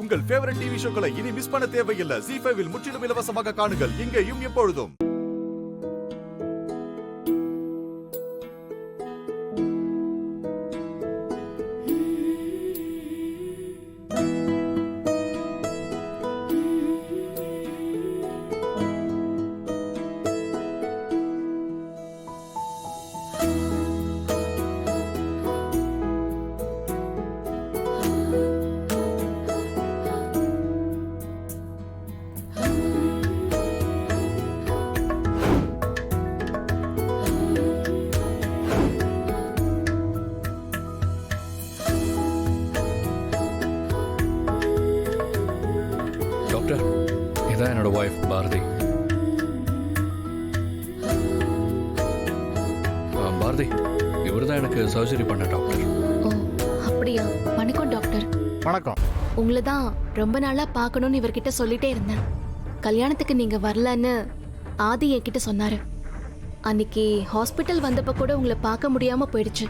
உங்கள் favourite TV ஷோக்களை இனி miss பண்ண தேவையில்லை. ZEE5 இல் முற்றிலும் இலவசமாக காணுங்கள். இங்கேயும் எப்பொழுதும். டாக்டர், இதான் என்னோட ஒய்ஃப் பாரதி. பாரதி, இவர் தான் எனக்கு சர்ஜரி பண்ண டாக்டர். ஓ அப்படியா? வணக்கம் டாக்டர். வணக்கம். உங்களை தான் ரொம்ப நாளா பார்க்கணும்னு இவர்கிட்ட சொல்லிட்டே இருந்தேன். கல்யாணத்துக்கு நீங்க வரலன்னு ஆதி என்கிட்ட சொன்னாரு. அன்னைக்கு ஹாஸ்பிட்டல் வந்தப்ப கூட உங்களை பார்க்க முடியாம போயிடுச்சு.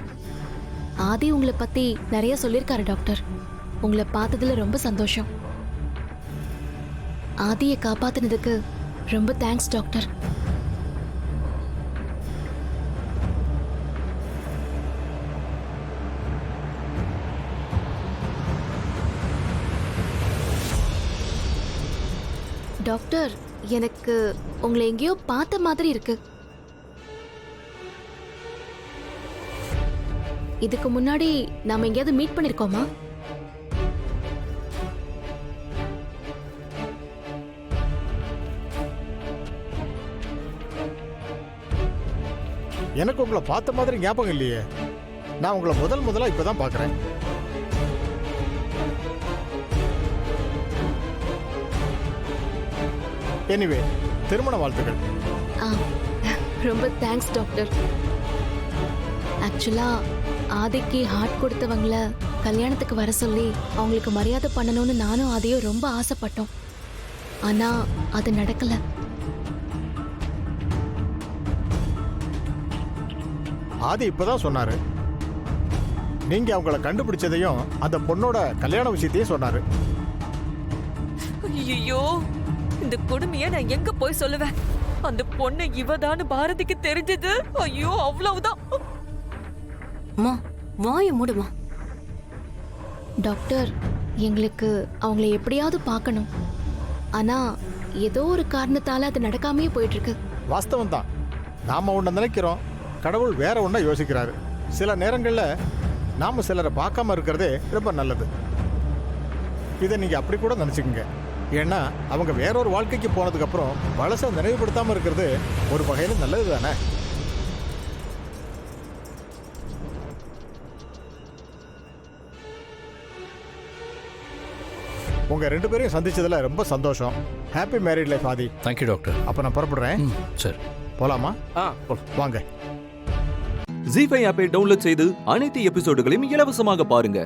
ஆதி உங்களை பத்தி நிறைய சொல்லியிருக்காரு டாக்டர். உங்களை பார்த்ததுல ரொம்ப சந்தோஷம். ஆதியை காப்பாத்தினதுக்கு ரொம்ப தேங்க்ஸ் டாக்டர். டாக்டர், எனக்கு உங்களை எங்கேயோ பார்த்த மாதிரி இருக்கு. இதுக்கு முன்னாடி நாம எங்கேயாவது மீட் பண்ணிருக்கோமா? எனக்கு உங்களை பார்த்த மாதிரி ஞாபகம் இல்லையே. நான் உங்களை முதலா இப்பதான் பார்க்கறேன். எனிவே, திருமண வாழ்த்துக்கள். ரொம்ப தேங்க்ஸ் டாக்டர். ஆக்சுவலா ஆதிக்கு ஹார்ட் கொடுத்தவங்கள கல்யாணத்துக்கு வர சொல்லி அவங்களுக்கு மரியாதை பண்ணணும்னு நானும் ஆதியும் ரொம்ப ஆசைப்பட்டோம். ஆனா அது நடக்கல. ஆதி இப்பதான் சொன்னாரு. நீங்க அவங்கள கண்டுபிடிச்சதையும் அந்த பொண்ணோட கல்யாண விஷயத்தையும் சொன்னாரு. ஐயோ, இந்த கொடுமைய நான் எங்க போய் சொல்லுவேன்? அந்த பொண்ணு இவதான்னு பாரதிக்கு தெரிஞ்சது, ஐயோ அவ்வளவுதான். அம்மா, வாய மூடுமா. டாக்டர், எங்களுக்கு அவங்கள எப்படியாவது பார்க்கணும். ஆனா ஏதோ ஒரு காரணத்தால அது நடக்காமையே போயிட்டு இருக்கு. வாஸ்தவம் தான். நாம ஒண்ண நினைக்கிறோம், கடவுள் வேற ஒண்ண யோசிக்கிறாரு. சில நேரங்கள்ல நாம சிலரை பார்க்காம இருக்கிறதே ரொம்ப நல்லது. இதை நீங்க அப்படி கூட நினைச்சுக்கங்க. ஏன்னா அவங்க வேற ஒரு வாழ்க்கைக்கு போனதுக்கு அப்புறம் பழச நினைவுபடுத்தாம இருக்கிறது ஒரு வகையில நல்லது தானே. உங்க ரெண்டு பேரையும் சந்திச்சதுல ரொம்ப சந்தோஷம். Happy married life Adhi. Thank you doctor. அப்ப நான் புறப்படுறேன். சரி, போலாமா? வாங்க. ZEE5 ஆப்பை டவுன்லோட் செய்து அனைத்து எபிசோடுகளையும் இலவசமாக பாருங்க.